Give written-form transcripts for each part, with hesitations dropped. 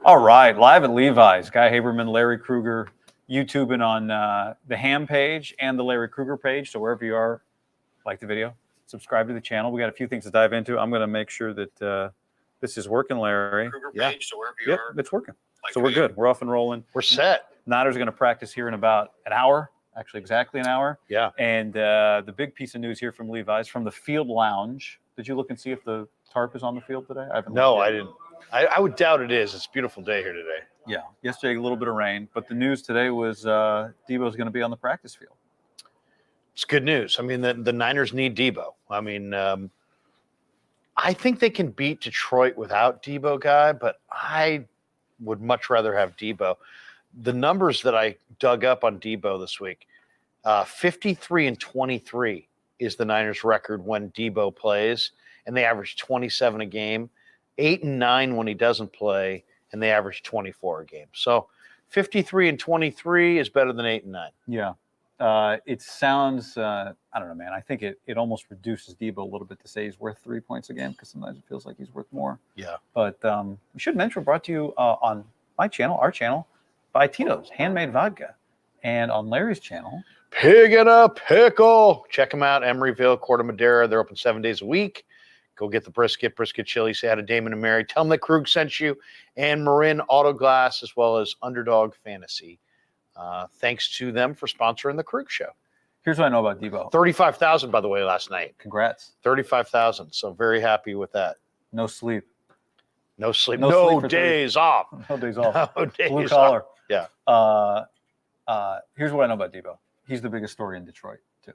All right, live at Levi's. Guy Haberman, Larry Krueger, YouTubing on the Ham page and the Larry Krueger page. So wherever you are, like the video, subscribe to the channel. We got a few things to dive into. I'm going to make sure that this is working, Larry. Krueger page, so wherever you Yep, are. it's working. So we're good. We're off and rolling. We're set. Niners are going to practice here in about an hour, actually exactly an hour. Yeah. And the big piece of news here from Levi's, from the field lounge. Did you look and see if the tarp is on the field today? No, I didn't. I would doubt it is. It's a beautiful day here today. Yeah. Yesterday, a little bit of rain. But the news today was Deebo's going to be on the practice field. It's good news. I mean, the Niners need Deebo. I mean, I think they can beat Detroit without Deebo, Guy, but I would much rather have Deebo. The numbers that I dug up on Deebo this week, 53-23 is the Niners record when Deebo plays, and they average 27 a game. 8-9 when he doesn't play, and they average 24 a game. So 53-23 is better than 8-9. Yeah. It sounds, I don't know, man. I think it almost reduces Deebo a little bit to say he's worth 3 points a game, because sometimes it feels like he's worth more. Yeah. But we should mention, we're brought to you on my channel, our channel, by Tito's Handmade Vodka. And on Larry's channel, Pig in a Pickle. Check them out, Emeryville, Corte Madera. They're open 7 days a week. Go get the brisket chili. Say hi to Damon and Mary. Tell them that Krug sent you, and Marin Auto Glass, as well as Underdog Fantasy. Thanks to them for sponsoring the Krug Show. here's what I know about Deebo. 35,000, by the way, last night. Congrats. 35,000. So very happy with that. No sleep. No sleep. No No, sleep for days off. No days off. No days Blue collar. off. Yeah. Here's what I know about Deebo. He's the biggest story in Detroit, too.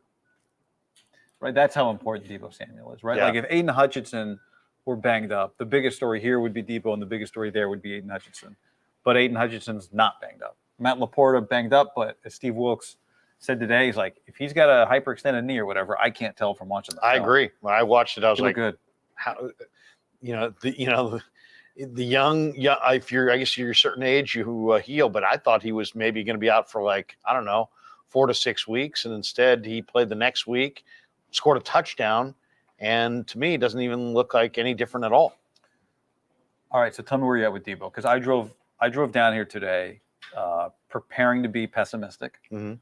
Right? That's how important Deebo Samuel is, right? Yeah. Like if Aiden Hutchinson were banged up, the biggest story here would be Deebo, and the biggest story there would be Aiden Hutchinson. But Aiden Hutchinson's not banged up. Matt Laporta banged up, but as Steve Wilkes said today, he's like, if he's got a hyperextended knee or whatever, I can't tell from watching the I film. agree. When I watched it, I was He looked like, good. how, the young, if you're, I guess you're a certain age, you heal, but I thought he was maybe going to be out for like, I don't know, 4 to 6 weeks. And instead he played the next week, scored a touchdown. And to me, it doesn't even look like any different at all. All right, so tell me where you're at with Deebo, because I drove down here today preparing to be pessimistic. Mm-hmm.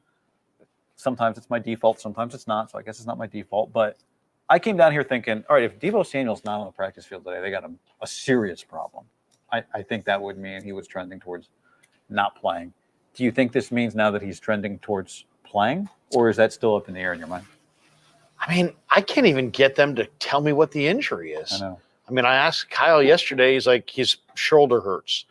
Sometimes it's my default, sometimes it's not, so I guess it's not my default. But I came down here thinking, all right, if Deebo Samuel's not on the practice field today, they got a serious problem. I think that would mean he was trending towards not playing. Do you think this means now that he's trending towards playing, or is that still up in the air in your mind? I mean, I can't even get them to tell me what the injury is. I know. I mean, I asked Kyle yesterday, he's like, his shoulder hurts.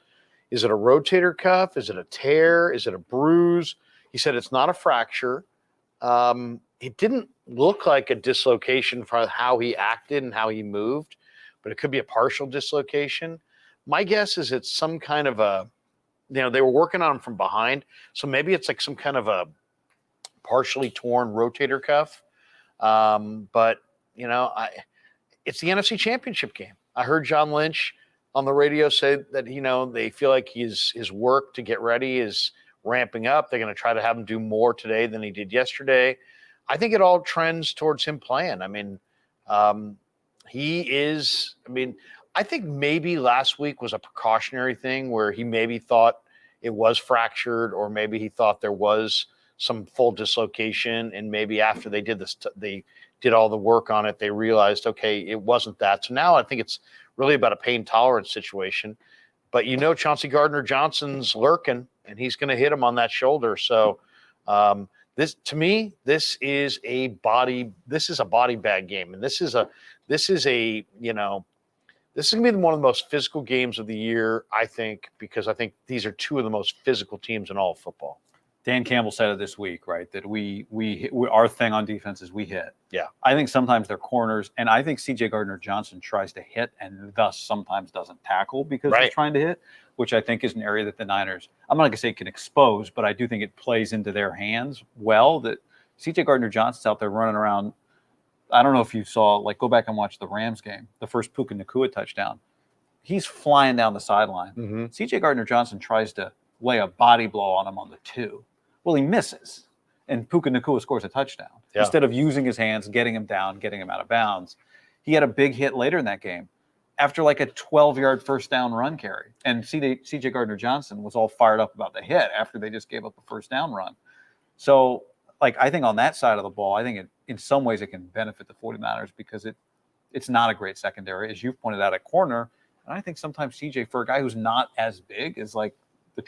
Is it a rotator cuff? Is it a tear? Is it a bruise? He said it's not a fracture. It didn't look like a dislocation for how he acted and how he moved, but it could be a partial dislocation. My guess is it's some kind of a, they were working on him from behind, so maybe it's like some kind of a partially torn rotator cuff. But it's the NFC Championship game. I heard John Lynch on the radio say that, they feel like his work to get ready is ramping up. They're going to try to have him do more today than he did yesterday. I think it all trends towards him playing. I mean, I think maybe last week was a precautionary thing where he maybe thought it was fractured, or maybe he thought there was some full dislocation. And maybe after they did this, they did all the work on it, they realized, okay, it wasn't that. So now I think it's really about a pain tolerance situation. But Chauncey Gardner-Johnson's lurking, and he's going to hit him on that shoulder. So this is a body bag game, and this is going to be one of the most physical games of the year, I think, because I think these are two of the most physical teams in all of football. Dan Campbell said it this week, right? That we our thing on defense is we hit. Yeah. I think sometimes they're corners, and I think C.J. Gardner-Johnson tries to hit and thus sometimes doesn't tackle because he's trying to hit, which I think is an area that the Niners, I'm not going to say can expose, but I do think it plays into their hands well, that C.J. Gardner-Johnson's out there running around. I don't know if you saw, go back and watch the Rams game, the first Puka Nacua touchdown. He's flying down the sideline. Mm-hmm. C.J. Gardner-Johnson tries to lay a body blow on him on the 2. Well, he misses, and Puka Nacua scores a touchdown. Instead of using his hands, getting him down, getting him out of bounds. He had a big hit later in that game. after like a 12-yard first down run carry. And CJ Gardner-Johnson was all fired up about the hit after they just gave up a first down run. So, like, I think on that side of the ball, I think in some ways it can benefit the 49ers because it's not a great secondary, as you've pointed out, at corner. And I think sometimes CJ, for a guy who's not as big as like your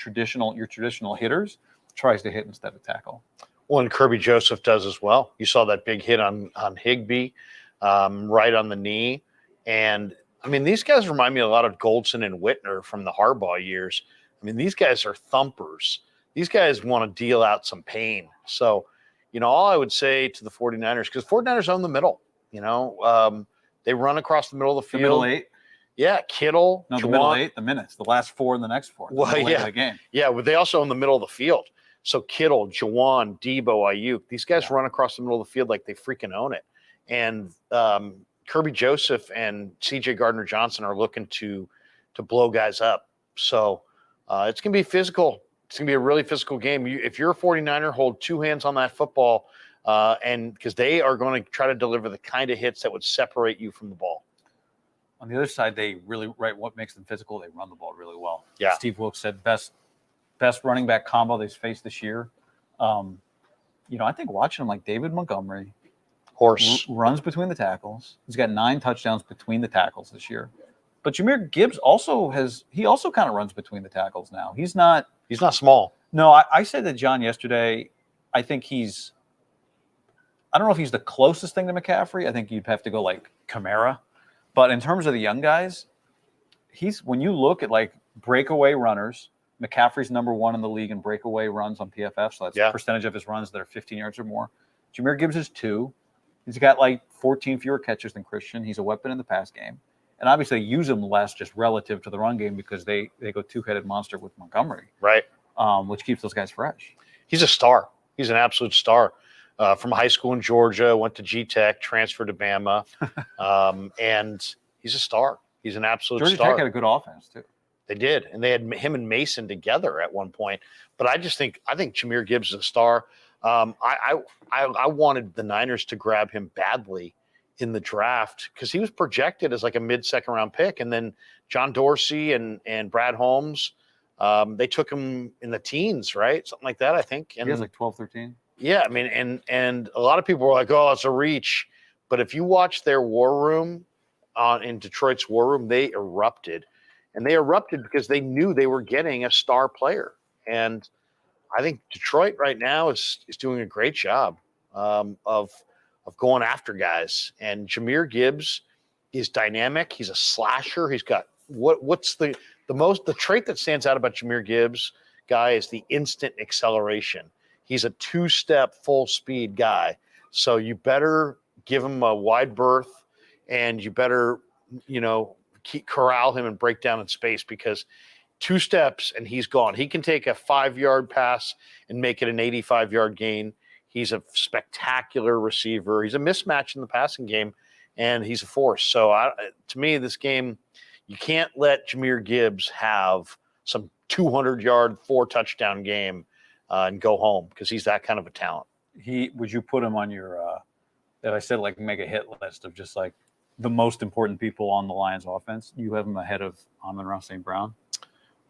traditional hitters, tries to hit instead of tackle. Well, and Kirby Joseph does as well. You saw that big hit on Higbee, right on the knee. And, I mean, these guys remind me a lot of Goldson and Whitner from the Harbaugh years. I mean, these guys are thumpers. These guys want to deal out some pain. So, all I would say to the 49ers, because 49ers own the middle, they run across the middle of the field. The middle eight? Yeah, Kittle. No, the middle eight, the minutes, the last four and the next four. Well, yeah. The game. Yeah, but they also own the middle of the field. So Kittle, Juwan, Deebo, Ayuk, these guys run across the middle of the field like they freaking own it. And Kirby Joseph and CJ Gardner-Johnson are looking to blow guys up. So it's going to be physical. It's going to be a really physical game. If you're a 49er, hold two hands on that football, and because they are going to try to deliver the kind of hits that would separate you from the ball. On the other side, they really, what makes them physical, they run the ball really well. Yeah. Steve Wilkes said best running back combo they've faced this year. I think watching him, like David Montgomery, runs between the tackles. He's got 9 touchdowns between the tackles this year. But Jahmyr Gibbs also kind of runs between the tackles now. He's not small. No, I said to John yesterday, I think I don't know if he's the closest thing to McCaffrey. I think you'd have to go like Kamara. But in terms of the young guys, when you look at like breakaway runners, McCaffrey's number 1 in the league in breakaway runs on PFF. So that's the percentage of his runs that are 15 yards or more. Jahmyr Gibbs is 2. He's got like 14 fewer catches than Christian. He's a weapon in the pass game. And obviously use him less just relative to the run game because they go two-headed monster with Montgomery. Right. Which keeps those guys fresh. He's a star. He's an absolute star. From high school in Georgia, went to G-Tech, transferred to Bama, and he's a star. He's an absolute star. Georgia Tech had a good offense, too. They did, and they had him and Mason together at one point. But I think Jahmyr Gibbs is a star. I wanted the Niners to grab him badly in the draft because he was projected as like a mid-second round pick, and then John Dorsey and Brad Holmes, they took him in the teens, right? Something like that, I think. And he has like 12, 13. Yeah, I mean, and a lot of people were like, "Oh, it's a reach," but if you watch their war room in Detroit's war room, they erupted, and they erupted because they knew they were getting a star player, and I think Detroit right now is doing a great job of going after guys, and Jahmyr Gibbs is dynamic. He's a slasher. He's got what's the trait that stands out about Jahmyr Gibbs, Guy, is the instant acceleration. He's a 2-step full speed guy. So you better give him a wide berth and you better, corral him and break down in space because 2 steps and he's gone. He can take a 5-yard pass and make it an 85-yard gain. He's a spectacular receiver. He's a mismatch in the passing game and he's a force. So to me, this game, you can't let Jahmyr Gibbs have some 200-yard, 4-touchdown game and go home because he's that kind of a talent. Would you put him on your that I said like mega hit list of just like the most important people on the Lions offense? You have him ahead of Amon-Ra St. Brown,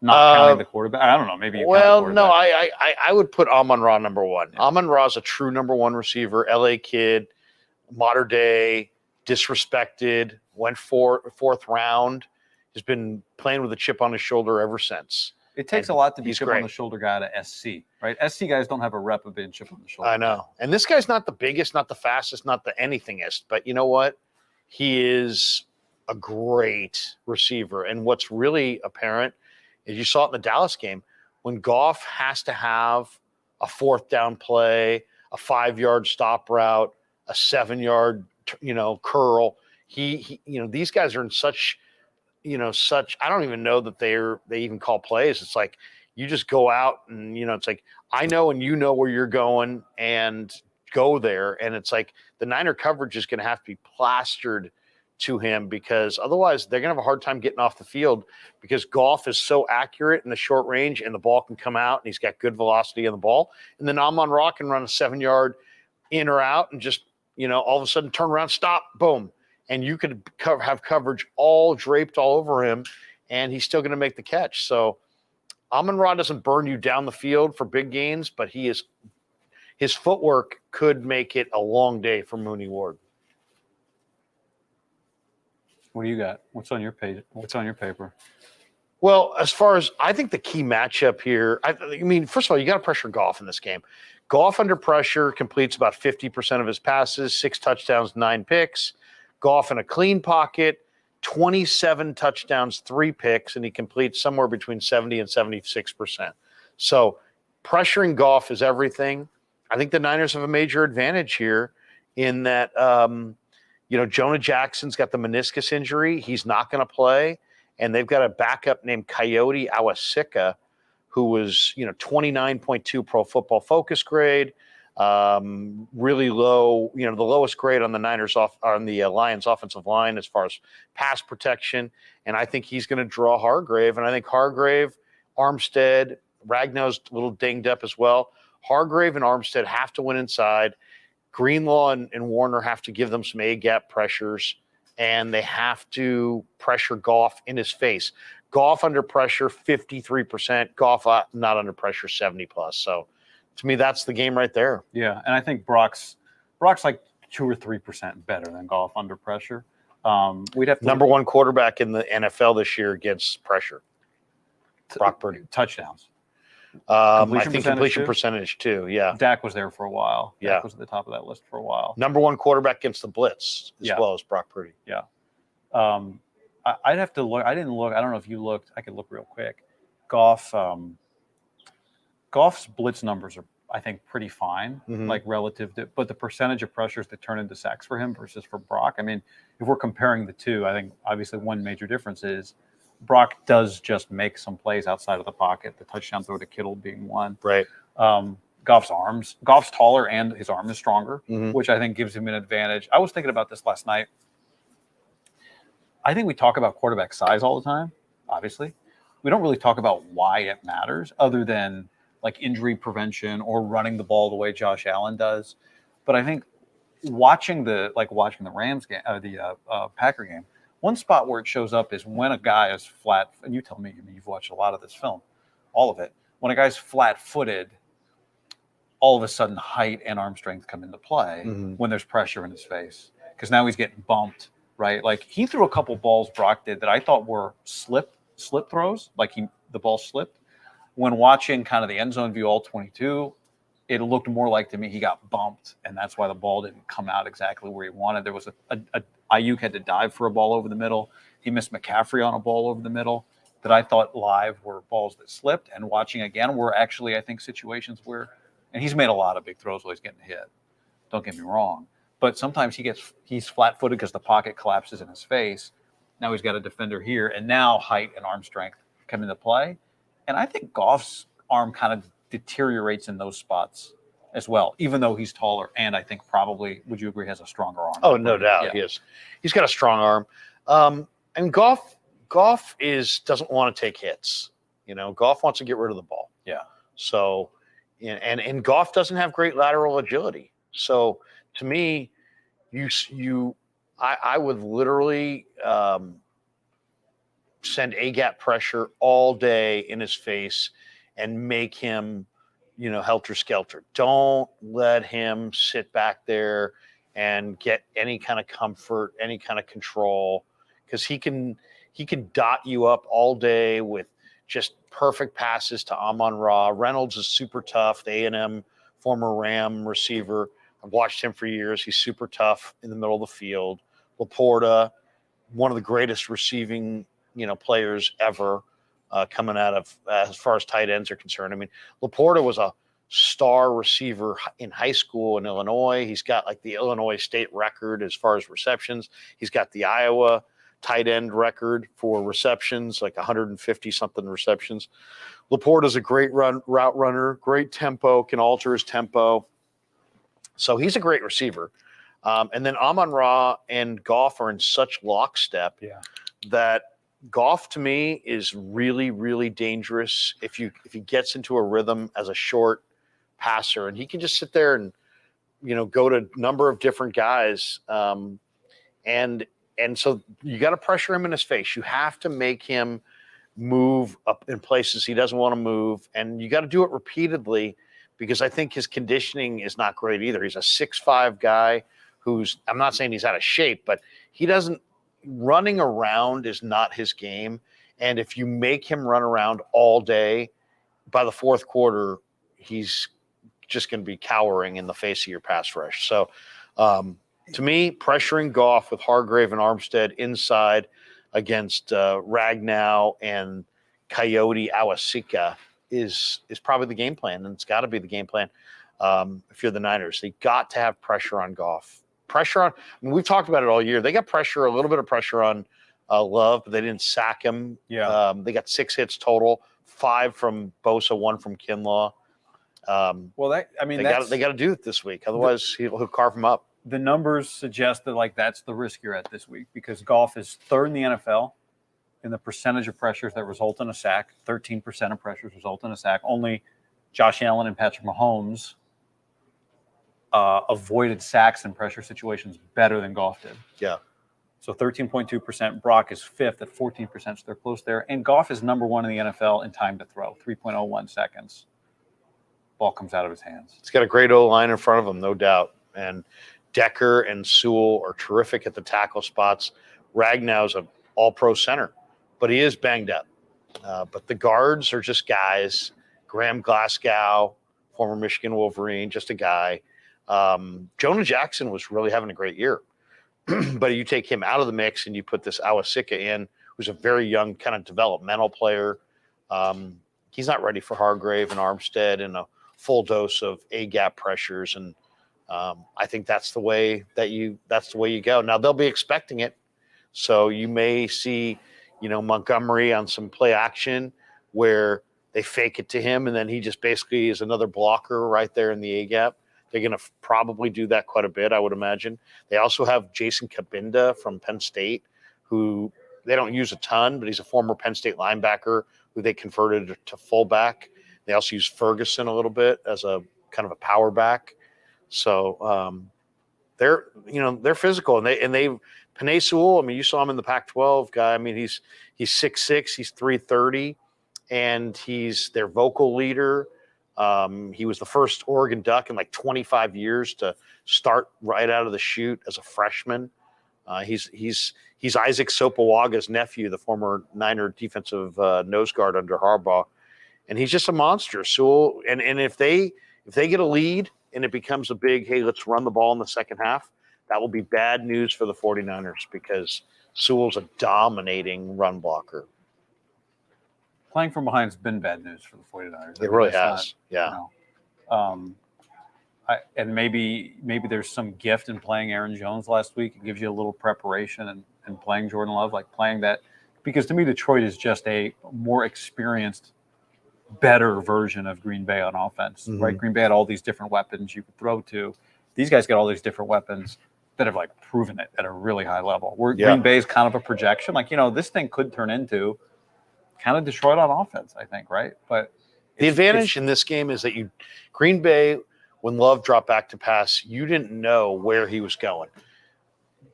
not counting the quarterback. I don't know. Maybe. No, I would put Amon-Ra number 1. Yeah. Amon-Ra is a true number 1 receiver. LA kid, modern day, disrespected. Went fourth round. Has been playing with a chip on his shoulder ever since. It takes a lot to be chip on the shoulder guy to SC, right? SC guys don't have a rep of being chip on the shoulder. I know. And this guy's not the biggest, not the fastest, not the anythingest, but you know what? He is a great receiver. And what's really apparent is you saw it in the Dallas game when Goff has to have a 4th down play, a 5-yard stop route, a 7-yard, curl. He these guys are in such I don't even know that they even call plays. It's like you just go out and, it's like I know and you know where you're going and go there. And it's like the Niner coverage is going to have to be plastered to him because otherwise they're going to have a hard time getting off the field because Goff is so accurate in the short range and the ball can come out and he's got good velocity on the ball. And then Amon-Ra can run a 7-yard in or out and just, all of a sudden turn around, stop, boom. and you could have coverage all draped all over him, and he's still going to make the catch. So Amon-Ra doesn't burn you down the field for big gains, but his footwork could make it a long day for Mooney Ward. What do you got? What's on your page? What's on your paper? Well, as far as I think the key matchup here, I mean, first of all, you got to pressure Goff in this game. Goff under pressure completes about 50% of his passes, 6 touchdowns, 9 picks. Goff in a clean pocket, 27 touchdowns, 3 picks, and he completes somewhere between 70 and 76%. So pressuring Goff is everything. I think the Niners have a major advantage here in that, Jonah Jackson's got the meniscus injury. He's not going to play. And they've got a backup named Coyote Awasika, who was, 29.2 Pro Football Focus grade, really low, the lowest grade on the Lions offensive line as far as pass protection. And I think he's going to draw Hargrave. And I think Hargrave, Armstead, Ragnow's a little dinged up as well. Hargrave and Armstead have to win inside. Greenlaw and Warner have to give them some A-gap pressures. And they have to pressure Goff in his face. Goff under pressure, 53%. Goff not under pressure, 70+. So, to me, that's the game right there. Yeah, and I think Brock's like 2 or 3% better than Goff under pressure. We'd have to number one quarterback in the NFL this year against pressure. Brock Purdy. Touchdowns. I think completion percentage too. Yeah. Dak was there for a while. Yeah. Dak was at the top of that list for a while. Number one quarterback against the blitz as well as Brock Purdy. Yeah. I'd have to look. I didn't look. I don't know if you looked. I could look real quick. Goff's blitz numbers are, I think, pretty fine, like relative to, but the percentage of pressures that turn into sacks for him versus for Brock. I mean, if we're comparing the two, I think obviously one major difference is Brock does just make some plays outside of the pocket, the touchdown throw to Kittle being one. Right. Goff's taller and his arm is stronger, which I think gives him an advantage. I was thinking about this last night. I think we talk about quarterback size all the time, obviously. We don't really talk about why it matters other than like injury prevention or running the ball the way Josh Allen does. But I think watching the Rams game, the Packer game, one spot where it shows up is when a guy is flat, and you tell me, I mean, you've watched a lot of this film, all of it. When a guy's flat-footed, all of a sudden height and arm strength come into play when there's pressure in his face. Because now he's getting bumped, right? Like he threw a couple balls Brock did that I thought were slip throws, like the ball slipped. When watching kind of the end zone view, all 22, it looked more like to me he got bumped, and that's why the ball didn't come out exactly where he wanted. There was a Ayuk had to dive for a ball over the middle. He missed McCaffrey on a ball over the middle that I thought live were balls that slipped. And watching again were actually, I think, situations where, and he's made a lot of big throws while he's getting hit. Don't get me wrong. But sometimes he's flat-footed because the pocket collapses in his face. Now he's got a defender here, and now height and arm strength come into play. And I think Goff's arm kind of deteriorates in those spots as well, even though he's taller, and I think probably, would you agree, has a stronger arm? Oh, no doubt. Yeah. He is. He's got a strong arm. And Goff doesn't want to take hits. Goff wants to get rid of the ball. Yeah. So, and Goff doesn't have great lateral agility. So, to me, I would literally send A-gap pressure all day in his face and make him helter-skelter. Don't let him sit back there and get any kind of comfort, any kind of control, because he can dot you up all day with just perfect passes to Amon-Ra. Reynolds is super tough, the A&M former Ram receiver. I've watched him for years. He's super tough in the middle of the field. Laporta, one of the greatest receiving players ever. Coming out of as far as tight ends are concerned. I mean, Laporta was a star receiver in high school in Illinois. He's got like the Illinois state record as far as receptions. He's got the Iowa tight end record for receptions, like 150 something receptions. Laporta's a great route runner, great tempo, can alter his tempo. So he's a great receiver. And then Amon-Ra and Goff are in such lockstep that Goff, to me, is really, really dangerous if he gets into a rhythm as a short passer, and he can just sit there and go to a number of different guys. And And so you got to pressure him in his face. You have to make him move up in places he doesn't want to move. And you got to do it repeatedly because I think his conditioning is not great either. He's a 6'5" guy who's, I'm not saying he's out of shape, but he doesn't, running around is not his game. And if you make him run around all day, by the fourth quarter, he's just going to be cowering in the face of your pass rush. So to me, pressuring Goff with Hargrave and Armstead inside against Ragnow and Coyote Awasika is probably the game plan, and it's got to be the game plan if you're the Niners. They got to have pressure on Goff. Pressure on, I mean, we've talked about it all year. They got pressure, a little bit of pressure on Love, but they didn't sack him. Yeah. They got 6 hits total, 5 from Bosa, 1 from Kinlaw. Well, they got to do it this week. Otherwise, he'll carve him up. The numbers suggest that like that's the risk you're at this week because Goff is third in the NFL in the percentage of pressures that result in a sack. 13% of pressures result in a sack. Only Josh Allen and Patrick Mahomes avoided sacks in pressure situations better than Goff did. Yeah. So 13.2%. Brock is fifth at 14%. So they're close there. And Goff is number 1 in the NFL in time to throw, 3.01 seconds. Ball comes out of his hands. He's got a great O-line in front of him, no doubt. And Decker and Sewell are terrific at the tackle spots. Ragnow's an all-pro center, but he is banged up. But the guards are just guys. Graham Glasgow, former Michigan Wolverine, just a guy. Jonah Jackson was really having a great year. But you take him out of the mix and you put this Awasika in, who's a very young kind of developmental player. He's not ready for Hargrave and Armstead and a full dose of A-gap pressures. And I think that's the way you go. Now they'll be expecting it. So you may see, Montgomery on some play action where they fake it to him and then he just basically is another blocker right there in the A-gap. They're going to probably do that quite a bit, I would imagine. They also have Jason Kabinda from Penn State, who they don't use a ton, but he's a former Penn State linebacker who they converted to fullback. They also use Ferguson a little bit as a kind of a power back. So they're physical, and they Penei Sewell. I mean, you saw him in the Pac-12 guy. I mean, he's 6'6", he's 330, and he's their vocal leader. He was the first Oregon Duck in like 25 years to start right out of the chute as a freshman. He's Isaac Sopawaga's nephew, the former Niner defensive nose guard under Harbaugh, and he's just a monster. Sewell, and if they get a lead and it becomes a big, hey, let's run the ball in the second half, that will be bad news for the 49ers because Sewell's a dominating run blocker. Playing from behind has been bad news for the 49ers. It really has. Yeah. And maybe there's some gift in playing Aaron Jones last week. It gives you a little preparation and playing Jordan Love, like playing that. Because to me, Detroit is just a more experienced, better version of Green Bay on offense, right? Green Bay had all these different weapons you could throw to. These guys got all these different weapons that have like proven it at a really high level. Green Bay is kind of a projection. Like, this thing could turn into kind of Detroit on offense, I think, right? But the advantage in this game is that Green Bay, when Love dropped back to pass, you didn't know where he was going.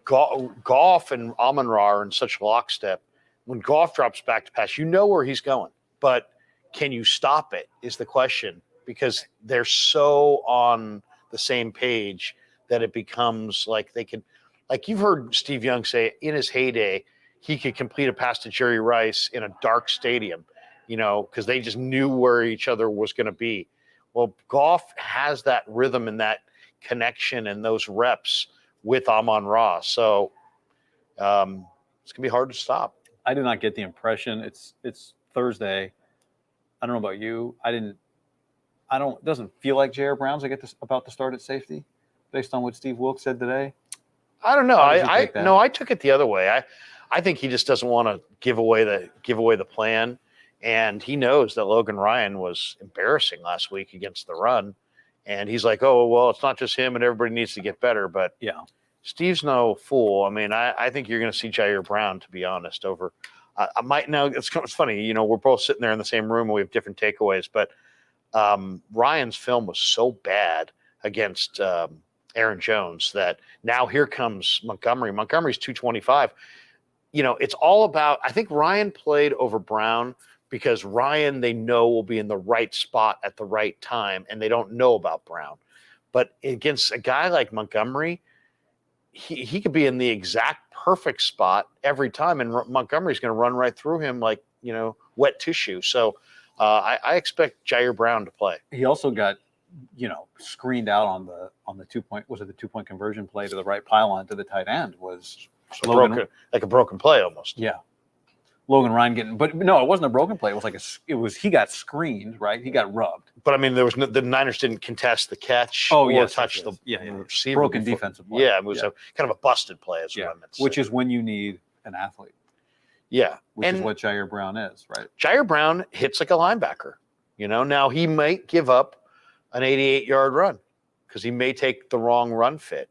Goff and Amon-Ra are in such lockstep. When Goff drops back to pass, you know where he's going. But can you stop it is the question, because they're so on the same page that it becomes like they can, like you've heard Steve Young say in his heyday, he could complete a pass to Jerry Rice in a dark stadium, because they just knew where each other was going to be. Well, Goff has that rhythm and that connection and those reps with Amon-Ra. So it's going to be hard to stop. I do not get the impression it's Thursday. I don't know about you. It doesn't feel like J.R. Brown's about to start at safety based on what Steve Wilkes said today. I don't know. I took it the other way. I think he just doesn't want to give away the plan, and he knows that Logan Ryan was embarrassing last week against the run, and he's like, "Oh well, it's not just him, and everybody needs to get better." But yeah, Steve's no fool. I mean, I think you're going to see Jair Brown, to be honest. Over, I might now. It's funny, we're both sitting there in the same room and we have different takeaways, but Ryan's film was so bad against Aaron Jones, that now here comes Montgomery. Montgomery's 225. It's all about, I think Ryan played over Brown because Ryan, they know, will be in the right spot at the right time, and they don't know about Brown. But against a guy like Montgomery, he could be in the exact perfect spot every time, and Montgomery's going to run right through him like, wet tissue. So I expect Jair Brown to play. He also got, screened out on the 2-point, was it the 2-point conversion play to the right pylon to the tight end was like a broken play almost. Yeah. Logan Ryan but no, it wasn't a broken play. It was he got screened, right? He got rubbed. But I mean, the Niners didn't contest the catch touch the receiver. Broken defensive play. Yeah, it was kind of a busted play, as what I meant to say. Which is when you need an athlete. Yeah. Which is what Jair Brown is, right? Jair Brown hits like a linebacker. Now he might give up an 88-yard run because he may take the wrong run fit.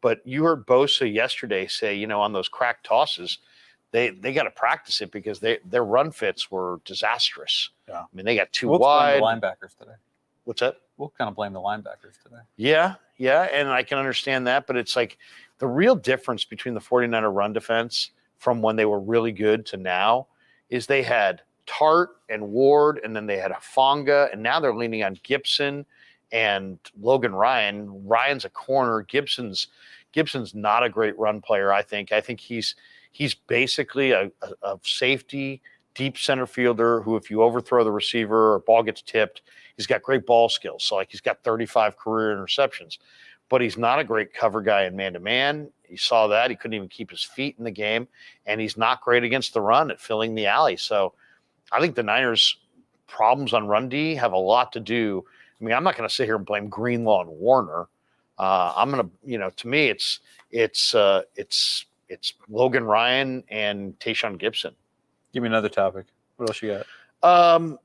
But you heard Bosa yesterday say, on those crack tosses, they got to practice it because their run fits were disastrous. Yeah. I mean, they got too wide. Blame the linebackers today. What's that? We'll kind of blame the linebackers today. Yeah, and I can understand that, but it's like the real difference between the 49er run defense from when they were really good to now is they had Tart and Ward, and then they had Hufanga, and now they're leaning on Gibson and Logan Ryan. Ryan's a corner. Gibson's not a great run player, I think. I think he's basically a safety, deep center fielder who, if you overthrow the receiver or ball gets tipped, he's got great ball skills. So, he's got 35 career interceptions. But he's not a great cover guy in man-to-man. You saw that. He couldn't even keep his feet in the game. And he's not great against the run at filling the alley. So I think the Niners' problems on run D have a lot to do. I mean, I'm not going to sit here and blame Greenlaw and Warner. I'm going to, to me, it's Logan Ryan and Tayshaun Gibson. Give me another topic. What else you got?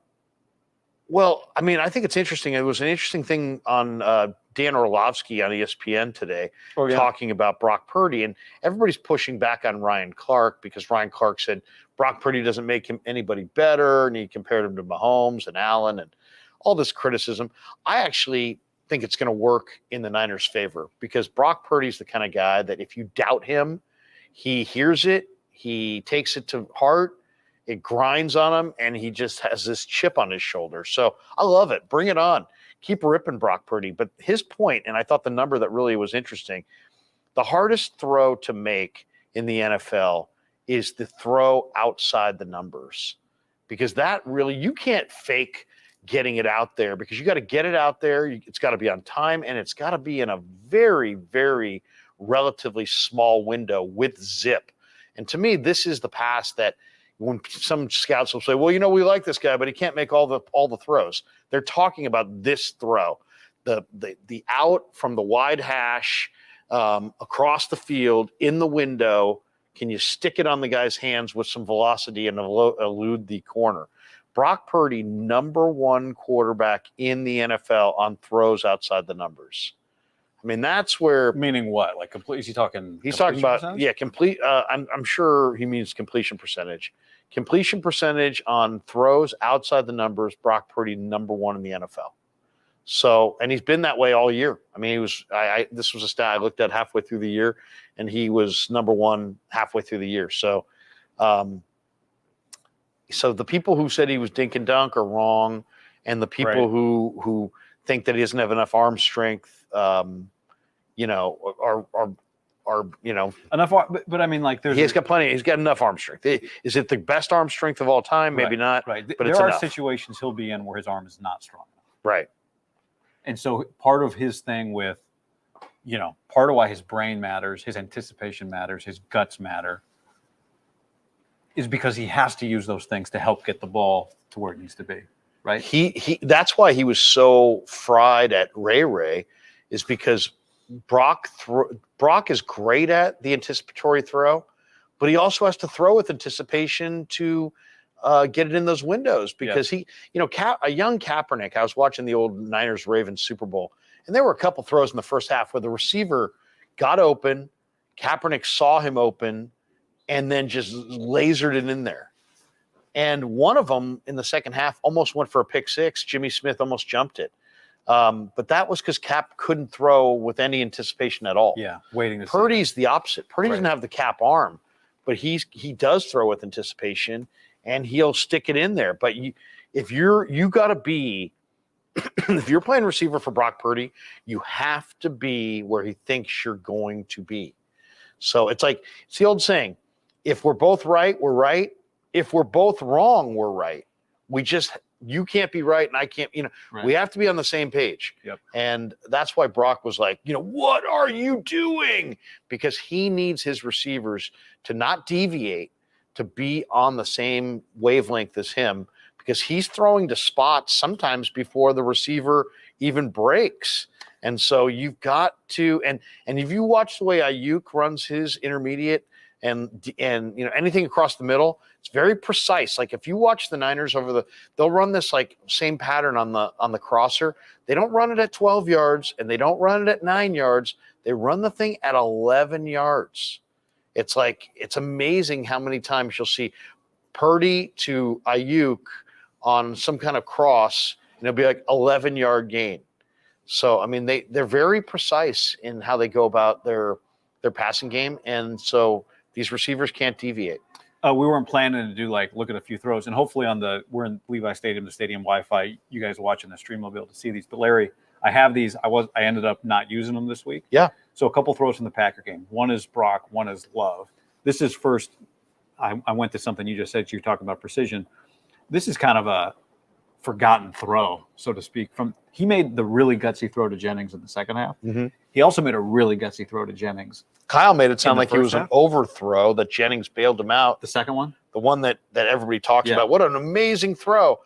Well, I mean, I think it's interesting. It was an interesting thing on Dan Orlovsky on ESPN today talking about Brock Purdy, and everybody's pushing back on Ryan Clark because Ryan Clark said Brock Purdy doesn't make him anybody better, and he compared him to Mahomes and Allen and all this criticism. I actually think it's going to work in the Niners' favor because Brock Purdy's the kind of guy that if you doubt him, he hears it, he takes it to heart, it grinds on him, and he just has this chip on his shoulder. So I love it. Bring it on. Keep ripping Brock Purdy. But his point, and I thought the number that really was interesting, the hardest throw to make in the NFL is the throw outside the numbers. Because that really, you can't fake getting it out there because you got to get it out there. It's got to be on time, and it's got to be in a very, very relatively small window with zip. And to me, this is the pass that when some scouts will say, well, we like this guy, but he can't make all the throws. They're talking about this throw, the out from the wide hash across the field in the window. Can you stick it on the guy's hands with some velocity and elude the corner? Brock Purdy, number one quarterback in the NFL on throws outside the numbers. I mean, that's where. Meaning what? Like complete? Is he talking? He's talking about percentage? Complete. I'm sure he means completion percentage. Completion percentage on throws outside the numbers. Brock Purdy, number one in the NFL. So, and he's been that way all year. I mean, he was. This was a stat I looked at halfway through the year, and he was number one halfway through the year. So, so the people who said he was dink and dunk are wrong, and the people who think that he doesn't have enough arm strength, are enough. But I mean, like, he's got plenty. He's got enough arm strength. Is it the best arm strength of all time? Maybe not. Right. But there are situations he'll be in where his arm is not strong enough. Right. And so part of his thing with, part of why his brain matters, his anticipation matters, his guts matter, is because he has to use those things to help get the ball to where it needs to be. Right. He that's why he was so fried at Ray, is because Brock is great at the anticipatory throw, but he also has to throw with anticipation to get it in those windows because a young Kaepernick. I was watching the old Niners-Ravens Super Bowl, and there were a couple throws in the first half where the receiver got open, Kaepernick saw him open, and then just lasered it in there. And one of them in the second half almost went for a pick six. Jimmy Smith almost jumped it. But that was because Cap couldn't throw with any anticipation at all. Yeah, waiting to see. Purdy's the opposite. Purdy doesn't have the Cap arm, but he does throw with anticipation, and he'll stick it in there. But you got to be if you're playing receiver for Brock Purdy, you have to be where he thinks you're going to be. So it's like it's the old saying: if we're both right, we're right. If we're both wrong, we're right. You can't be right and I can't, Right. We have to be on the same page. Yep. And that's why Brock was like, what are you doing? Because he needs his receivers to not deviate, to be on the same wavelength as him, because he's throwing to spots sometimes before the receiver even breaks. And so you've got to, and if you watch the way Ayuk runs his intermediate and anything across the middle, it's very precise. Like if you watch the Niners they'll run this like same pattern on the crosser. They don't run it at 12 yards and they don't run it at 9 yards. They run the thing at 11 yards. It's amazing how many times you'll see Purdy to Ayuk on some kind of cross, and it'll be like 11-yard gain. So, I mean, they're very precise in how they go about their passing game. And so these receivers can't deviate. We weren't planning to do look at a few throws, and hopefully we're in Levi Stadium, the stadium Wi-Fi. You guys watching the stream will be able to see these. But Larry, I have these. I ended up not using them this week. Yeah. So a couple throws from the Packer game. One is Brock. One is Love. This is first. I went to something you just said. You're talking about precision. This is kind of a forgotten throw, so to speak. He made the really gutsy throw to Jennings in the second half. Mm-hmm. He also made a really gutsy throw to Jennings. Kyle made it sound like he was an overthrow that Jennings bailed him out. The second one? The one that everybody talks about. What an amazing throw.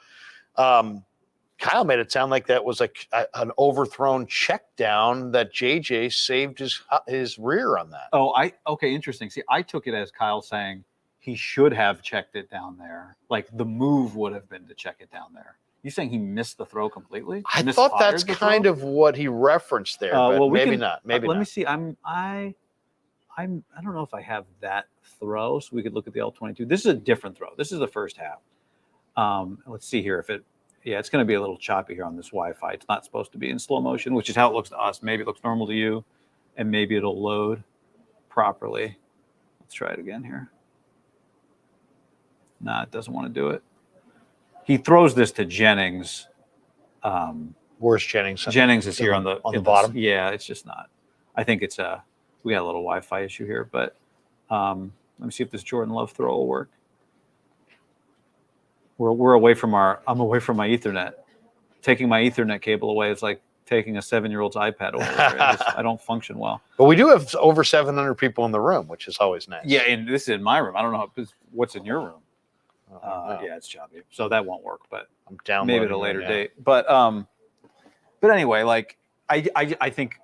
Kyle made it sound like that was like an overthrown check down that JJ saved his rear on that. Okay, interesting. See, I took it as Kyle saying he should have checked it down there. Like the move would have been to check it down there. You saying he missed the throw completely? I thought that's kind of what he referenced there, but maybe not. Maybe let not. Me see. I don't know if I have that throw, so we could look at the L22. This is a different throw. This is the first half. Let's see here it's going to be a little choppy here on this Wi-Fi. It's not supposed to be in slow motion, which is how it looks to us. Maybe it looks normal to you, and maybe it'll load properly. Let's try it again here. Nah, it doesn't want to do it. He throws this to Jennings. Where's Jennings? Jennings is here on the bottom. Yeah, it's just not. I think we got a little Wi-Fi issue here, but let me see if this Jordan Love throw will work. I'm away from my Ethernet. Taking my Ethernet cable away is like taking a 7-year-old's iPad over. I don't function well. But we do have over 700 people in the room, which is always nice. Yeah, and this is in my room. I don't know what's in your room. Yeah, it's choppy, so that won't work. But I'm downloading maybe at a later date. But anyway, I think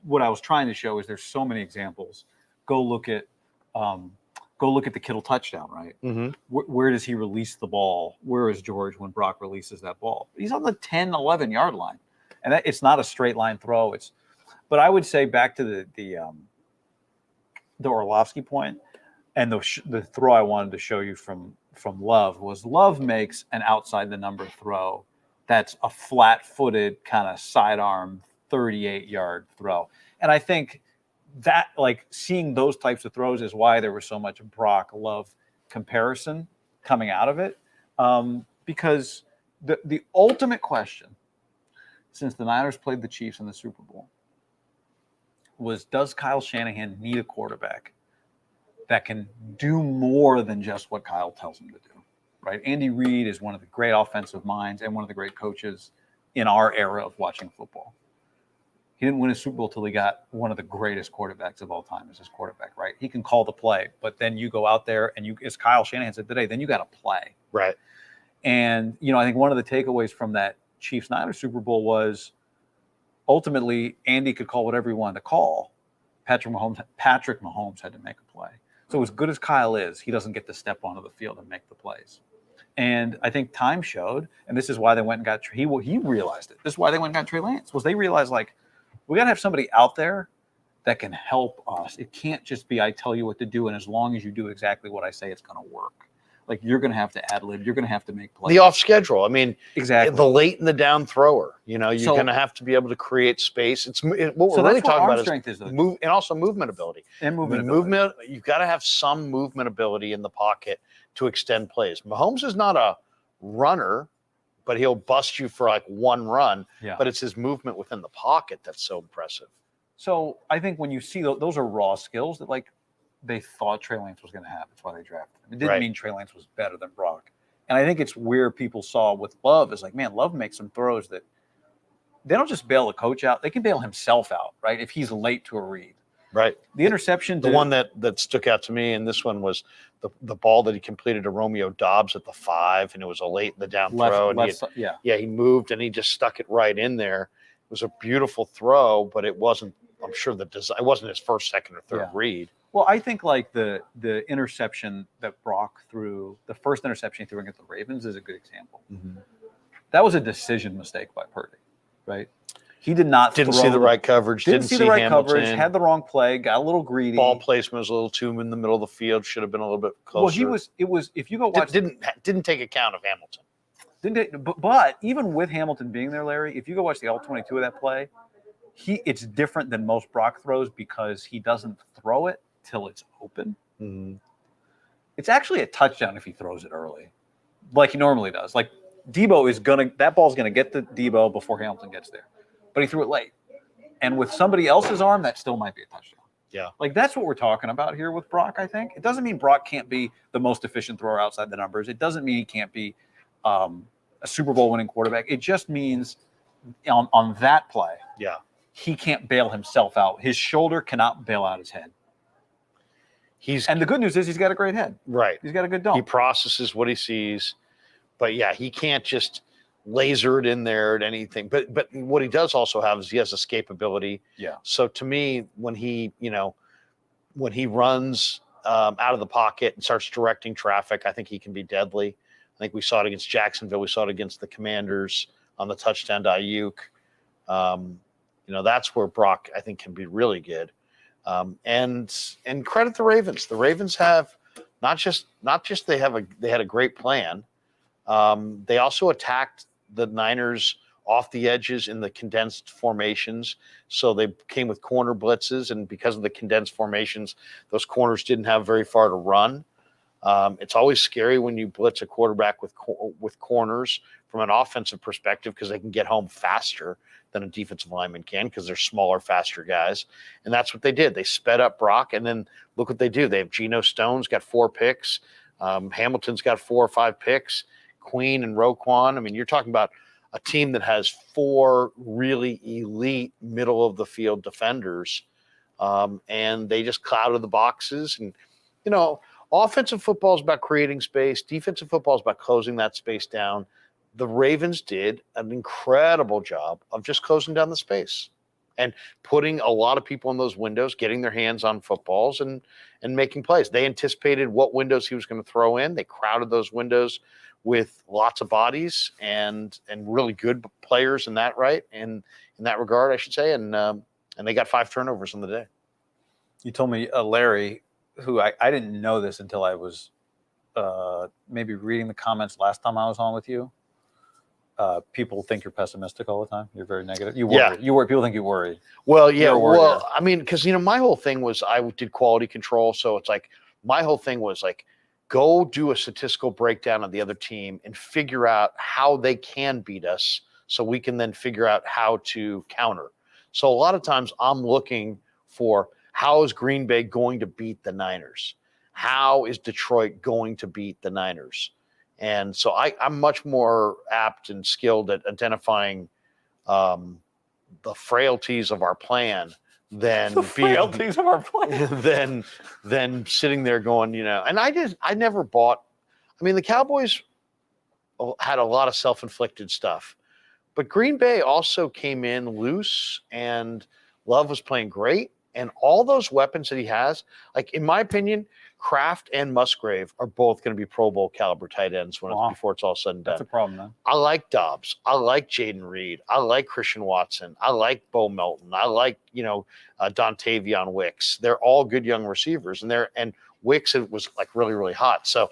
what I was trying to show is there's so many examples. Go look at the Kittle touchdown, right? Mm-hmm. Where does he release the ball? Where is George when Brock releases that ball? He's on the 10, 11 yard line, and it's not a straight line throw. But I would say back to the Orlovsky point, and the throw I wanted to show you from Love was Love makes an outside the number throw that's a flat-footed kind of sidearm 38-yard throw. And I think that seeing those types of throws is why there was so much Brock Love comparison coming out of it. Because the ultimate question since the Niners played the Chiefs in the Super Bowl was, does Kyle Shanahan need a quarterback that can do more than just what Kyle tells him to do, right? Andy Reid is one of the great offensive minds and one of the great coaches in our era of watching football. He didn't win a Super Bowl till he got one of the greatest quarterbacks of all time as his quarterback, right? He can call the play, but then you go out there and as Kyle Shanahan said today, then you got to play. Right. And, I think one of the takeaways from that Chiefs-Niners Super Bowl was ultimately Andy could call whatever he wanted to call. Patrick Mahomes had to make a play. So as good as Kyle is, he doesn't get to step onto the field and make the plays. And I think time showed, and this is why they went and got he realized it. This is why they went and got Trey Lance, was they realized we got to have somebody out there that can help us. It can't just be I tell you what to do, and as long as you do exactly what I say, it's going to work. Like you're going to have to ad-lib. You're going to have to make plays. The off schedule. I mean, exactly. The late in the down thrower. You're going to have to be able to create space. What we're really talking about is move, and also movement ability. And movement. You've got to have some movement ability in the pocket to extend plays. Mahomes is not a runner, but he'll bust you for like one run. Yeah. But it's his movement within the pocket that's so impressive. So I think when you see those are raw skills that like they thought Trey Lance was going to have. That's why they drafted him. It didn't mean Trey Lance was better than Brock. And I think it's where people saw with Love is like, man, Love makes some throws that they don't just bail a coach out. They can bail himself out, right? If he's late to a read. Right. The interception. The one that stuck out to me, and this one was the ball that he completed to Romeo Dobbs at the 5, and it was a late in the down throw. And he moved, and he just stuck it right in there. It was a beautiful throw, but it wasn't, I'm sure it wasn't his first, second, or third read. Well, I think like the interception that Brock threw, the first interception he threw against the Ravens is a good example. Mm-hmm. That was a decision mistake by Purdy, right? He didn't see the right coverage. Didn't see the right Hamilton. Coverage. Had the wrong play. Got a little greedy. Ball placement was a little too in the middle of the field. Should have been a little bit closer. Well, it was. If you go watch, didn't take account of Hamilton. But even with Hamilton being there, Larry, if you go watch the all-22 of that play, it's different than most Brock throws because he doesn't throw it till it's open. Mm-hmm. It's actually a touchdown if he throws it early, like he normally does. Like that ball's gonna get to Deebo before Hamilton gets there, but he threw it late. And with somebody else's arm, that still might be a touchdown. Yeah, like that's what we're talking about here with Brock. I think it doesn't mean Brock can't be the most efficient thrower outside the numbers. It doesn't mean he can't be a Super Bowl winning quarterback. It just means on that play, he can't bail himself out. His shoulder cannot bail out his head. And the good news is he's got a great head. Right. He's got a good dome. He processes what he sees. But, he can't just laser it in there at anything. But what he does also have is he has escapability. Yeah. So, to me, when he runs out of the pocket and starts directing traffic, I think he can be deadly. I think we saw it against Jacksonville. We saw it against the Commanders on the touchdown to Ayuk. That's where Brock, I think, can be really good. And credit the Ravens. The Ravens have not just they had a great plan. They also attacked the Niners off the edges in the condensed formations. So they came with corner blitzes, and because of the condensed formations, those corners didn't have very far to run. It's always scary when you blitz a quarterback with corners from an offensive perspective because they can get home faster than a defensive lineman can because they're smaller, faster guys. And that's what they did. They sped up Brock, and then look what they do. They have Geno Stone's got 4 picks. Hamilton's got 4 or 5 picks. Queen and Roquan. I mean, you're talking about a team that has 4 really elite middle-of-the-field defenders, and they just clouded the boxes. And, offensive football is about creating space. Defensive football is about closing that space down. The Ravens did an incredible job of just closing down the space and putting a lot of people in those windows, getting their hands on footballs and making plays. They anticipated what windows he was going to throw in. They crowded those windows with lots of bodies and really good players in that regard, I should say. And they got 5 turnovers in the day. You told me Larry, who I didn't know this until I was maybe reading the comments last time I was on with you. People think you're pessimistic all the time. You're very negative. You worry. Yeah. You worry. People think you worry. Well, yeah. Well, I mean, because my whole thing was I did quality control, so it's like my whole thing was like, go do a statistical breakdown of the other team and figure out how they can beat us, so we can then figure out how to counter. So a lot of times I'm looking for how is Green Bay going to beat the Niners? How is Detroit going to beat the Niners? And so I'm much more apt and skilled at identifying the frailties of our plan than than sitting there going, And I never bought. I mean, the Cowboys had a lot of self-inflicted stuff, but Green Bay also came in loose, and Love was playing great, and all those weapons that he has, like in my opinion, Kraft and Musgrave are both going to be Pro Bowl caliber tight ends before it's all said and done. That's a problem, though. I like Dobbs. I like Jaden Reed. I like Christian Watson. I like Bo Melton. I like Dontavion Wicks. They're all good young receivers, and Wicks was like really, really hot. So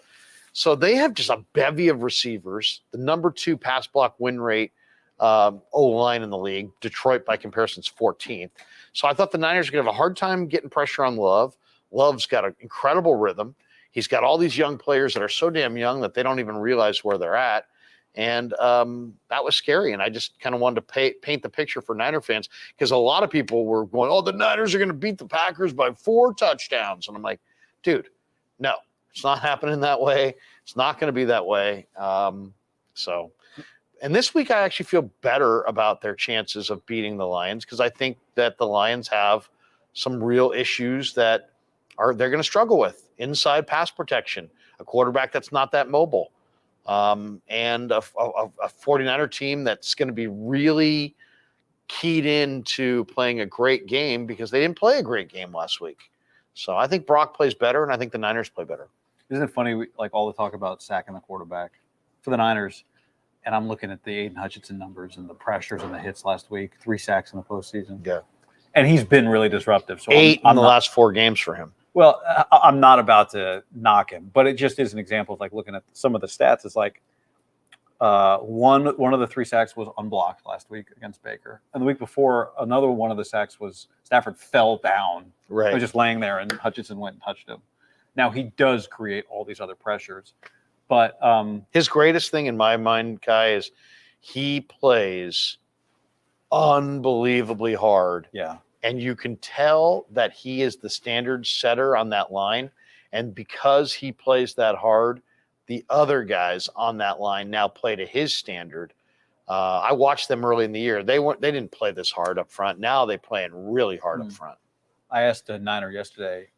So they have just a bevy of receivers. The number 2 pass block win rate O-line in the league. Detroit, by comparison, is 14th. So I thought the Niners were going to have a hard time getting pressure on Love. Love's got an incredible rhythm. He's got all these young players that are so damn young that they don't even realize where they're at. And that was scary. And I just kind of wanted to paint the picture for Niner fans, because a lot of people were going, oh, the Niners are going to beat the Packers by 4 touchdowns. And I'm like, dude, no, it's not happening that way. It's not going to be that way. And this week I actually feel better about their chances of beating the Lions, because I think that the Lions have some real issues that they're going to struggle with. Inside pass protection, a quarterback that's not that mobile, and a 49er team that's going to be really keyed into playing a great game, because they didn't play a great game last week. So I think Brock plays better, and I think the Niners play better. Isn't it funny, like all the talk about sacking the quarterback for the Niners, and I'm looking at the Aiden Hutchinson numbers and the pressures and the hits last week, 3 sacks in the postseason. Yeah. And he's been really disruptive. So 8 in the last 4 games for him. Well, I'm not about to knock him, but it just is an example of like looking at some of the stats. It's like one of the 3 sacks was unblocked last week against Baker, and the week before, another one of the sacks was Stafford fell down, right? He was just laying there, and Hutchinson went and touched him. Now he does create all these other pressures, but his greatest thing in my mind, Guy, is he plays unbelievably hard. Yeah. And you can tell that he is the standard setter on that line. And because he plays that hard, the other guys on that line now play to his standard. I watched them early in the year. They didn't play this hard up front. Now they're playing really hard up front. I asked a Niner yesterday,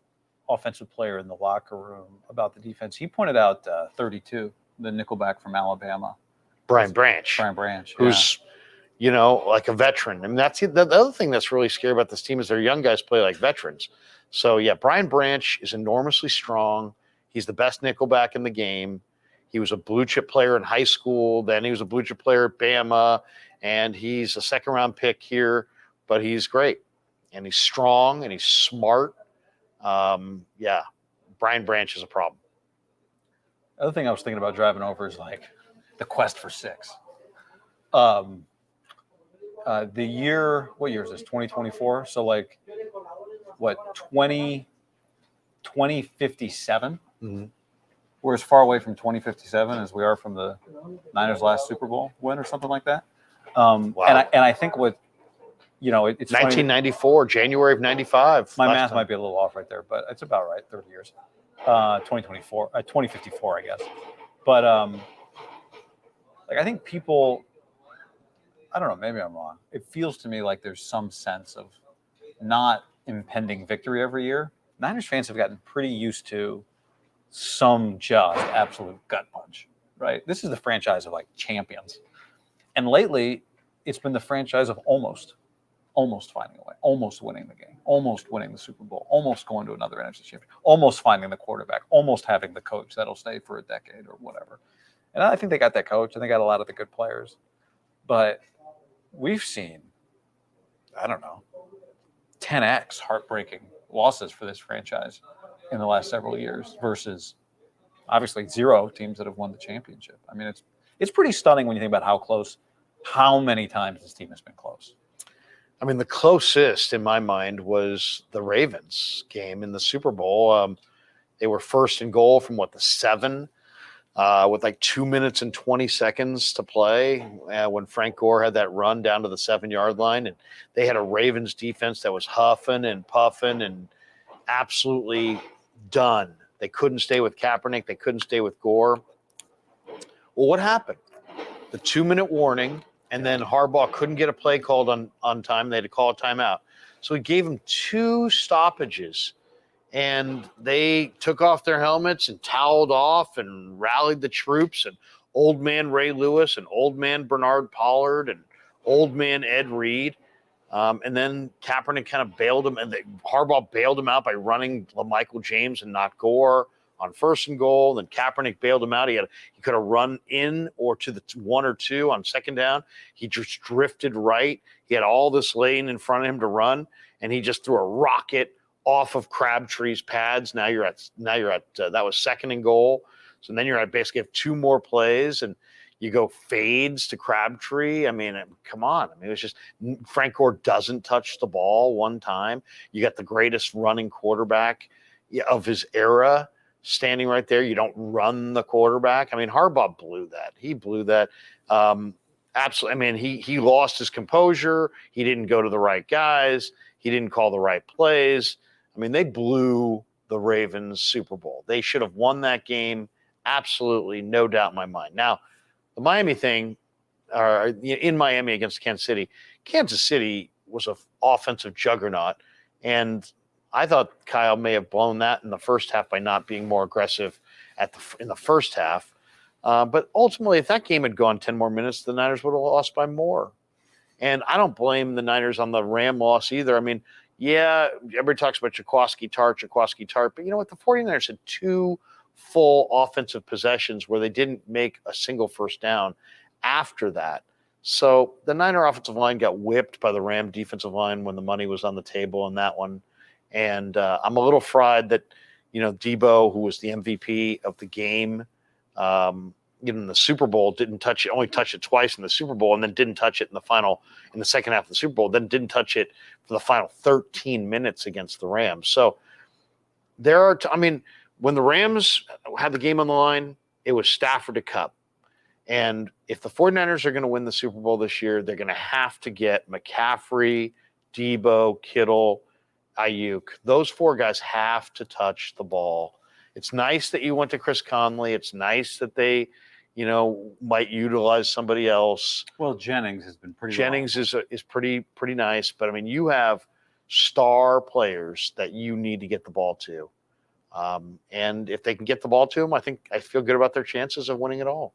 offensive player in the locker room, about the defense. He pointed out 32, the nickelback from Alabama. Brian Branch. Who's like a veteran. I mean, that's the other thing that's really scary about this team is their young guys play like veterans. So, yeah, Brian Branch is enormously strong. He's the best nickelback in the game. He was a blue-chip player in high school. Then he was a blue-chip player at Bama. And he's a second-round pick here. But he's great. And he's strong and he's smart. Yeah, Brian Branch is a problem. The other thing I was thinking about driving over is like the quest for 6. The year, what year is this? 2024. So like, what, 2057? Mm-hmm. We're as far away from 2057 as we are from the Niners' last Super Bowl win or something like that. Wow. And I think what, it's 1994, funny, January of 95. My math might be a little off right there, but it's about right. 30 years. 2054, I guess. But like, I think people, I don't know, maybe I'm wrong. It feels to me like there's some sense of not impending victory every year. Niners fans have gotten pretty used to some just absolute gut punch, right? This is the franchise of like champions. And lately, it's been the franchise of almost finding a way, almost winning the game, almost winning the Super Bowl, almost going to another NFC championship, almost finding the quarterback, almost having the coach that'll stay for a decade or whatever. And I think they got that coach, and they got a lot of the good players. But we've seen, I don't know, 10x heartbreaking losses for this franchise in the last several years versus obviously 0 teams that have won the championship. I mean, it's pretty stunning when you think about how many times this team has been close. I mean, the closest in my mind was the Ravens game in the Super Bowl. They were first and goal from the 7 with like 2 minutes and 20 seconds to play when Frank Gore had that run down to the 7-yard line. And they had a Ravens defense that was huffing and puffing and absolutely done. They couldn't stay with Kaepernick. They couldn't stay with Gore. Well, what happened? The 2-minute warning, and then Harbaugh couldn't get a play called on time. They had to call a timeout. So he gave them 2 stoppages. And they took off their helmets and toweled off and rallied the troops, and old man Ray Lewis and old man Bernard Pollard and old man Ed Reed. And then Kaepernick kind of bailed him, and Harbaugh bailed him out by running LaMichael James and not Gore on first and goal. Then Kaepernick bailed him out. He could have run in or to the 1 or 2 on second down. He just drifted right. He had all this lane in front of him to run, and he just threw a rocket off of Crabtree's pads. Now you're at that was second and goal. So then you're at basically have 2 more plays, and you go fades to Crabtree. I mean, come on. I mean, it was just Frank Gore doesn't touch the ball one time. You got the greatest running quarterback of his era standing right there. You don't run the quarterback. I mean, Harbaugh blew that. He blew that. Absolutely. I mean, he lost his composure. He didn't go to the right guys. He didn't call the right plays. I mean, they blew the Ravens Super Bowl. They should have won that game. Absolutely, no doubt in my mind. Now, the Miami thing, in Miami against Kansas City was an offensive juggernaut. And I thought Kyle may have blown that in the first half by not being more aggressive in the first half. But ultimately, if that game had gone 10 more minutes, the Niners would have lost by more. And I don't blame the Niners on the Ram loss either. I mean, yeah, everybody talks about Jaquiski Tart, but you know what? The 49ers had 2 full offensive possessions where they didn't make a single first down after that. So the Niner offensive line got whipped by the Ram defensive line when the money was on the table in that one. And I'm a little fried that, Deebo, who was the MVP of the game, in the Super Bowl, didn't touch it, only touched it twice in the Super Bowl, and then didn't touch it in the second half of the Super Bowl, then didn't touch it for the final 13 minutes against the Rams. So when the Rams had the game on the line, it was Stafford to Kupp. And if the 49ers are going to win the Super Bowl this year, they're going to have to get McCaffrey, Deebo, Kittle, Ayuk. Those 4 guys have to touch the ball. It's nice that you went to Chris Conley. It's nice that they, might utilize somebody else. Well, Jennings has been pretty. Jennings is pretty nice, but I mean, you have star players that you need to get the ball to, and if they can get the ball to them, I feel good about their chances of winning it all.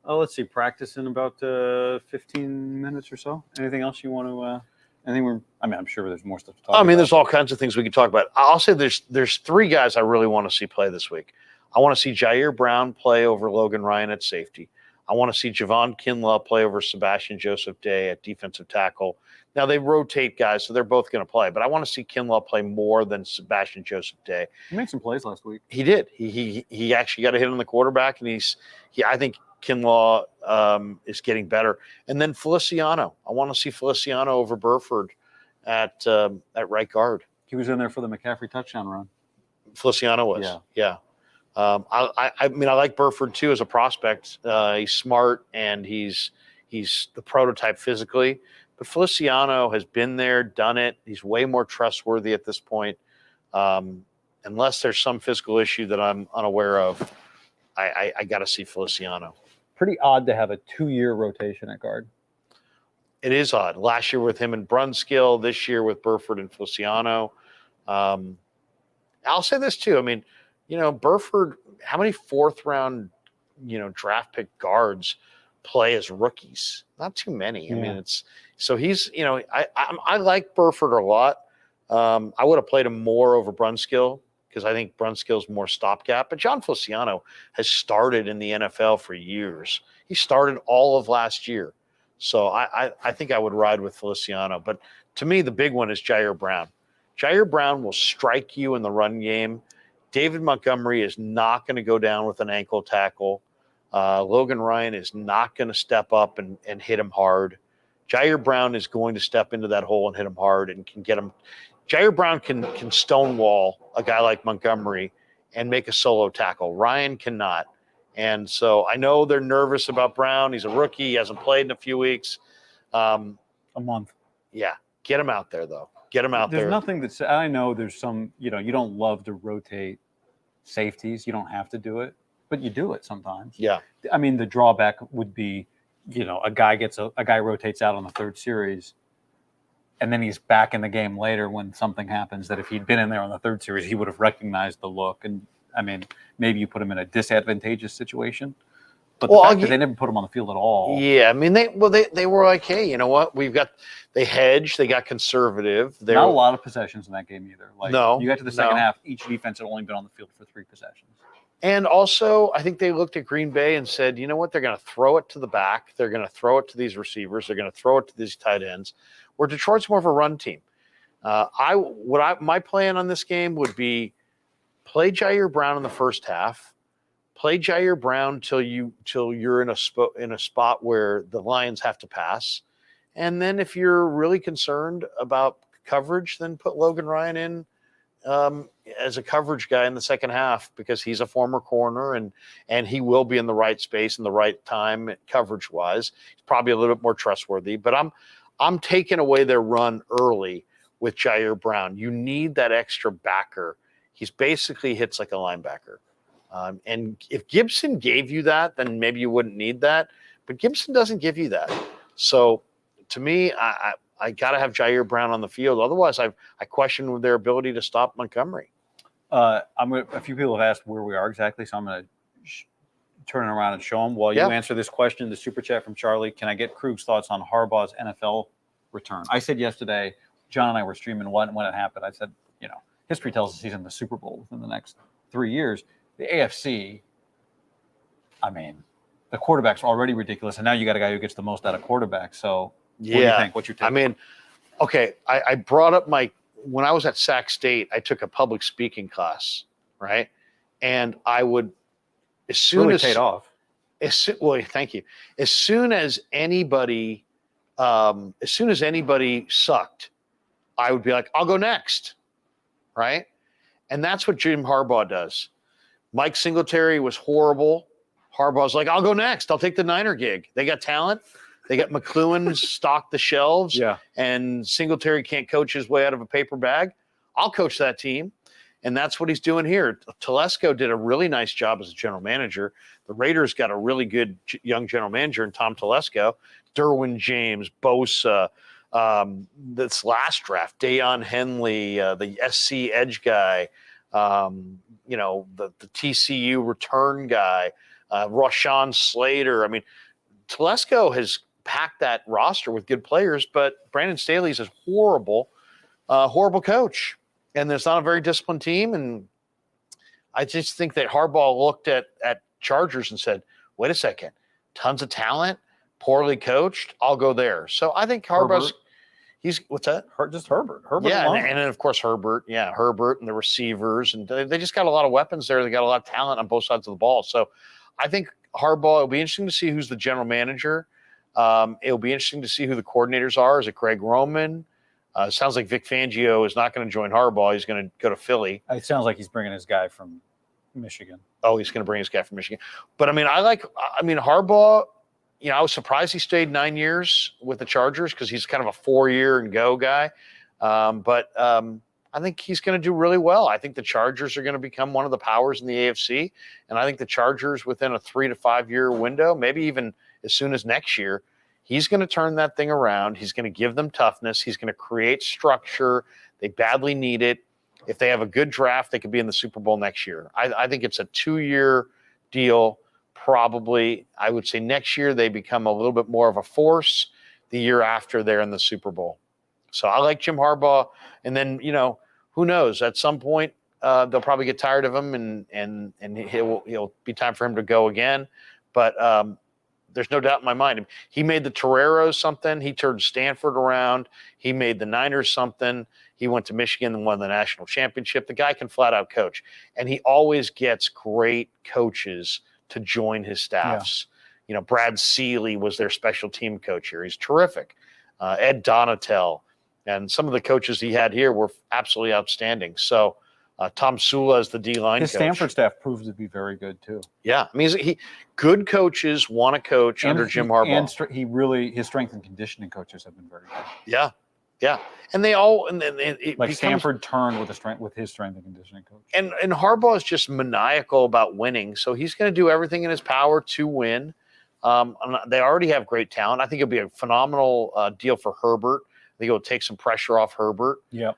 Oh, let's see. Practice in about 15 minutes or so. Anything else you want to? I'm sure there's more stuff to talk about. There's all kinds of things we could talk about. I'll say there's 3 guys I really want to see play this week. I want to see Jair Brown play over Logan Ryan at safety. I want to see Javon Kinlaw play over Sebastian Joseph Day at defensive tackle. Now, they rotate guys, so they're both going to play. But I want to see Kinlaw play more than Sebastian Joseph Day. He made some plays last week. He did. He actually got a hit on the quarterback, and I think Kinlaw is getting better. And then Feliciano. I want to see Feliciano over Burford at right guard. He was in there for the McCaffrey touchdown run. Feliciano was. Yeah. I like Burford too as a prospect. He's smart and he's the prototype physically. But Feliciano has been there, done it. He's way more trustworthy at this point. Unless there's some physical issue that I'm unaware of, I got to see Feliciano. Pretty odd to have a 2-year rotation at guard. It is odd. Last year with him and Brunskill, this year with Burford and Feliciano. I'll say this too. I mean, Burford, how many 4th-round, draft pick guards play as rookies? Not too many. Yeah. I mean, he's, I like Burford a lot. I would have played him more over Brunskill because I think Brunskill's more stopgap. But John Feliciano has started in the NFL for years. He started all of last year. So I think I would ride with Feliciano. But to me, the big one is Jair Brown. Jair Brown will strike you in the run game. David Montgomery is not going to go down with an ankle tackle. Logan Ryan is not going to step up and hit him hard. Jair Brown is going to step into that hole and hit him hard and can get him. Jair Brown can stonewall a guy like Montgomery and make a solo tackle. Ryan cannot. And so I know they're nervous about Brown. He's a rookie. He hasn't played in a few weeks. A month. Yeah. Get him out there, though. Get him out there. There's nothing that I know there's some, you don't love to rotate safeties. You don't have to do it, but you do it sometimes. Yeah. I mean, the drawback would be, a guy rotates out on the 3rd series, and then he's back in the game later when something happens that if he'd been in there on the 3rd series, he would have recognized the look. And I mean, maybe you put him in a disadvantageous situation, but the fact that they never put him on the field at all. Yeah, I mean, they were like, hey, you know what? They hedged, they got conservative. Not a lot of possessions in that game either. No, you got to the second half, each defense had only been on the field for 3 possessions. And also, I think they looked at Green Bay and said, you know what? They're going to throw it to the back. They're going to throw it to these receivers. They're going to throw it to these tight ends. Where Detroit's more of a run team. My plan on this game would be play Jair Brown in the first half, Play Jair Brown till you're in a spot where the Lions have to pass. And then if you're really concerned about coverage, then put Logan Ryan in as a coverage guy in the second half, because he's a former corner and he will be in the right space and the right time coverage wise. He's probably a little bit more trustworthy, but I'm taking away their run early with Jair Brown. You need that extra backer. He's basically hits like a linebacker. And if Gibson gave you that, then maybe you wouldn't need that. But Gibson doesn't give you that. So to me, I got to have Jair Brown on the field. Otherwise, I question their ability to stop Montgomery. A few people have asked where we are exactly, so I'm going to turn it around and show them. While you answer this question, the super chat from Charlie, can I get Krug's thoughts on Harbaugh's NFL return? I said yesterday, John and I were streaming when it happened. I said, history tells us he's in the Super Bowl within the next 3 years. The AFC, I mean, the quarterbacks are already ridiculous, and now you got a guy who gets the most out of quarterbacks. So, what do you think? What's your take? I mean, okay, I brought up when I was at Sac State, I took a public speaking class, right? And I would, as soon really as paid off. Well, thank you. As soon as anybody sucked, I would be like, I'll go next, right? And that's what Jim Harbaugh does. Mike Singletary was horrible. Harbaugh's like, I'll go next. I'll take the Niner gig. They got talent. They got McLuhan stocked the shelves. Yeah. And Singletary can't coach his way out of a paper bag. I'll coach that team. And that's what he's doing here. Telesco did a really nice job as a general manager. The Raiders got a really good young general manager in Tom Telesco. Derwin James, Bosa, this last draft, Deion Henley, the SC edge guy, the TCU return guy, Rashawn Slater. I mean, Telesco has packed that roster with good players, but Brandon Staley's a horrible coach. And there's not a very disciplined team. And I just think that Harbaugh looked at Chargers and said, wait a second, tons of talent, poorly coached, I'll go there. So I think Harbaugh's what's that? Just Herbert. Herbert yeah, alone. and then of course Herbert. Yeah, Herbert and the receivers, and they just got a lot of weapons there. They got a lot of talent on both sides of the ball. So I think Harbaugh. It'll be interesting to see who's the general manager. It'll be interesting to see who the coordinators are. Is it Greg Roman? It sounds like Vic Fangio is not going to join Harbaugh. He's going to go to Philly. It sounds like he's bringing his guy from Michigan. Oh, he's going to bring his guy from Michigan. But I mean, Harbaugh. I was surprised he stayed 9 years with the Chargers because he's kind of a 4-year and go guy. But I think he's going to do really well. I think the Chargers are going to become one of the powers in the AFC. And I think the Chargers within a 3 to 5 year window, maybe even as soon as next year, he's going to turn that thing around. He's going to give them toughness. He's going to create structure. They badly need it. If they have a good draft, they could be in the Super Bowl next year. I think it's a 2-year deal. Probably, I would say next year they become a little bit more of a force. The year after, they're in the Super Bowl. So I like Jim Harbaugh. And then, who knows? At some point, they'll probably get tired of him, and he'll be time for him to go again. But there's no doubt in my mind. He made the Toreros something. He turned Stanford around. He made the Niners something. He went to Michigan and won the national championship. The guy can flat out coach. And he always gets great coaches to join his staffs. Yeah. Brad Seeley was their special team coach here. He's terrific. Ed Donatel. And some of the coaches he had here were absolutely outstanding. So Tom Sula is the D-line coach. His Stanford staff proved to be very good, too. Yeah. I mean, good coaches want to coach under Jim Harbaugh. And his strength and conditioning coaches have been very good. Yeah. Yeah. And they all Stanford turned with his strength and conditioning coach. And Harbaugh is just maniacal about winning. So he's going to do everything in his power to win. They already have great talent. I think it'll be a phenomenal deal for Herbert. I think it'll take some pressure off Herbert. Yeah.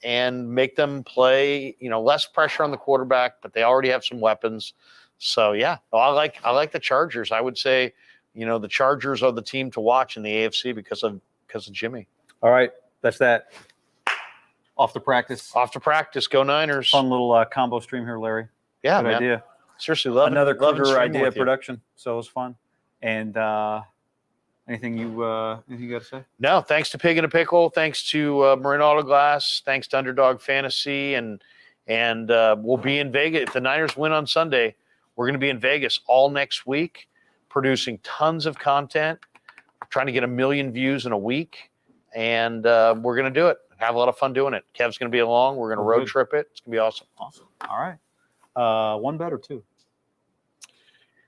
And make them play, less pressure on the quarterback, but they already have some weapons. So yeah, I like the Chargers. I would say, the Chargers are the team to watch in the AFC because of Jimmy. All right, that's that. Off to practice. Go Niners. Fun little combo stream here, Larry. Yeah, good idea. Seriously, love another Krueger idea production. So it was fun. And anything you got to say? No, thanks to Pig and a Pickle. Thanks to Marin Auto Glass. Thanks to Underdog Fantasy, and we'll be in Vegas if the Niners win on Sunday. We're going to be in Vegas all next week, producing tons of content, trying to get 1 million views in a week. And we're going to do it. Have a lot of fun doing it. Kev's going to be along. We're going to road trip it. It's going to be awesome. Awesome. All right. One bed or two?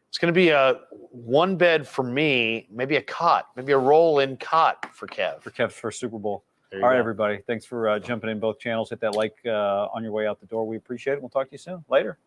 It's going to be a 1 bed for me, maybe a cot, maybe a roll-in cot for Kev. For Kev's first Super Bowl. All right, everybody. Thanks for jumping in both channels. Hit that like on your way out the door. We appreciate it. We'll talk to you soon. Later.